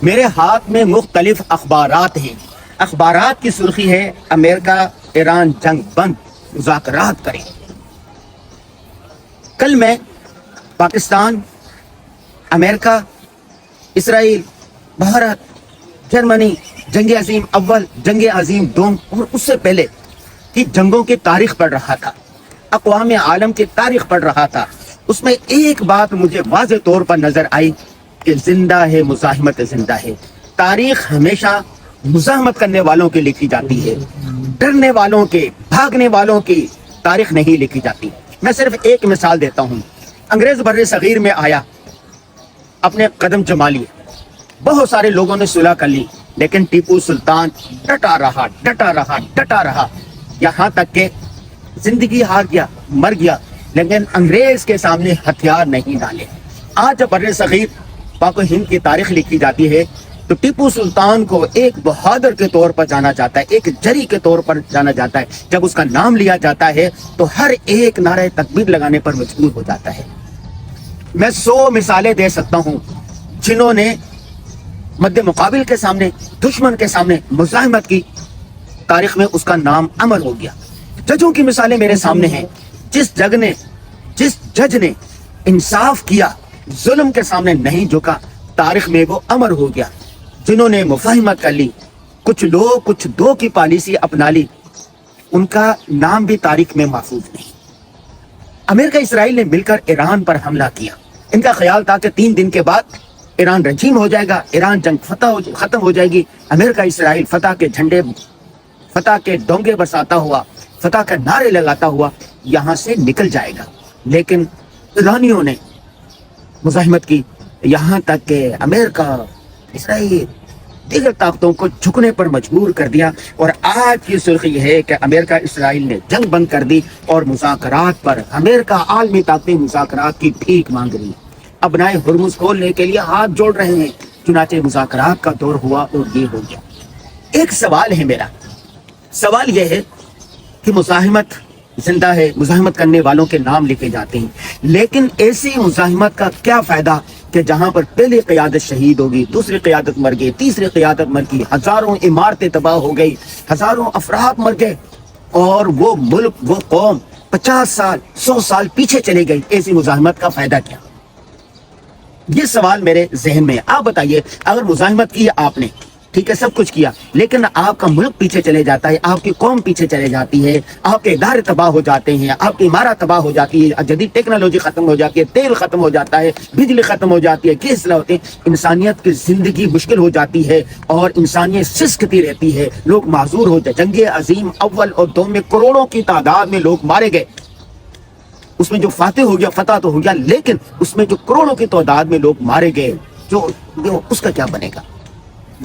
میرے ہاتھ میں مختلف اخبارات ہیں. اخبارات کی سرخی ہے امریکہ ایران جنگ بند مذاکرات کریں. کل میں پاکستان، امریکہ، اسرائیل، بھارت، جرمنی، جنگ عظیم اول، جنگ عظیم دوم اور اس سے پہلے کی جنگوں کی تاریخ پڑھ رہا تھا، اقوام عالم کی تاریخ پڑھ رہا تھا. اس میں ایک بات مجھے واضح طور پر نظر آئی کہ زندہ ہے مزاحمت، زندہ ہے. تاریخ ہمیشہ مزاحمت کرنے والوں کی لکھی جاتی ہے، ڈرنے والوں کے، بھاگنے والوں کی تاریخ نہیں لکھی جاتی. میں صرف ایک مثال دیتا ہوں. انگریز بر صغیر میں آیا، اپنے قدم جما لیے، بہت سارے لوگوں نے صلح کر لی، لیکن ٹیپو سلطان ڈٹا رہا، ڈٹا رہا، ڈٹا رہا، یہاں تک کہ زندگی ہار گیا، مر گیا، لیکن انگریز کے سامنے ہتھیار نہیں ڈالے. آج جب بر صغیر پاک و ہند کی تاریخ لکھی جاتی ہے تو ٹیپو سلطان کو ایک بہادر کے طور پر جانا جاتا ہے، ایک جری کے طور پر جانا جاتا ہے. جب اس کا نام لیا جاتا ہے تو ہر ایک نعرہ تکبیر لگانے پر مجبور ہو جاتا ہے. میں 100 مثالیں دے سکتا ہوں جنہوں نے مد مقابل کے سامنے، دشمن کے سامنے مزاحمت کی، تاریخ میں اس کا نام امر ہو گیا. ججوں کی مثالیں میرے سامنے ہیں. جس جج نے انصاف کیا، ظلم کے سامنے نہیں جھکا، تاریخ میں وہ امر ہو گیا. جنہوں نے مفاہمت کر لی، کچھ لوگ کچھ دو کی پالیسی اپنا لی، ان کا نام بھی تاریخ میں محفوظ نہیں. امریکہ اسرائیل نے مل کر ایران پر حملہ کیا. ان کا خیال تھا کہ 3 دن کے بعد ایران رجیم ہو جائے گا، ایران جنگ ختم ہو جائے گی، امریکہ اسرائیل فتح کے جھنڈے، فتح کے ڈونگے برساتا ہوا، فتح کے نعرے لگاتا ہوا یہاں سے نکل جائے گا. لیکن ایرانیوں نے مزاحمت کی، یہاں تک کہ امریکہ، اسرائیل، دیگر طاقتوں کو جھکنے پر مجبور کر دیا. اور آج کی سرخی یہ ہے کہ امریکہ اسرائیل نے جنگ بند کر دی اور مذاکرات پر امریکہ عالمی طاقتیں مذاکرات کی بھیک مانگ رہی ہیں، ابنائے ہرمز کھولنے کے لیے ہاتھ جوڑ رہے ہیں. چنانچہ مذاکرات کا دور ہوا اور یہ ہو گیا. ایک سوال ہے میرا، سوال یہ ہے کہ مزاحمت زندہ ہے، مزاحمت کرنے والوں کے نام لکھے جاتے ہیں، لیکن ایسی مزاحمت کا کیا فائدہ کہ جہاں پر پہلی قیادت شہید ہوگی، دوسری قیادت مر گئی، تیسری قیادت مر گئی، ہزاروں عمارتیں تباہ ہو گئی، ہزاروں افراد مر گئے، اور وہ ملک، وہ قوم 50 سال 100 سال پیچھے چلے گئی. ایسی مزاحمت کا فائدہ کیا؟ یہ سوال میرے ذہن میں ہے. آپ بتائیے، اگر مزاحمت کی آپ نے، ٹھیک ہے، سب کچھ کیا، لیکن آپ کا ملک پیچھے چلے جاتا ہے، آپ کی قوم پیچھے چلے جاتی ہے، آپ کے ادارے تباہ ہو جاتے ہیں، آپ کی عمارت تباہ ہو جاتی ہے، جدید ٹیکنالوجی ختم ہو جاتی ہے، تیل ختم ہو جاتا ہے، بجلی ختم ہو جاتی ہے، گیس ہوتے ہیں، انسانیت کی زندگی مشکل ہو جاتی ہے اور انسانیت سسکتی رہتی ہے، لوگ معذور ہو جاتے. جنگ عظیم اول اور دوم میں کروڑوں کی تعداد میں لوگ مارے گئے. اس میں جو فاتح ہو گیا، فتح تو ہو گیا، لیکن اس میں جو کروڑوں کی تعداد میں لوگ مارے گئے، جو اس کا کیا بنے گا؟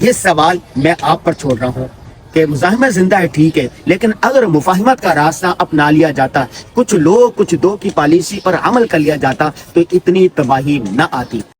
یہ سوال میں آپ پر چھوڑ رہا ہوں کہ مزاحمت زندہ ہے، ٹھیک ہے، لیکن اگر مفاہمت کا راستہ اپنا لیا جاتا، کچھ لوگ کچھ دو کی پالیسی پر عمل کر لیا جاتا تو اتنی تباہی نہ آتی.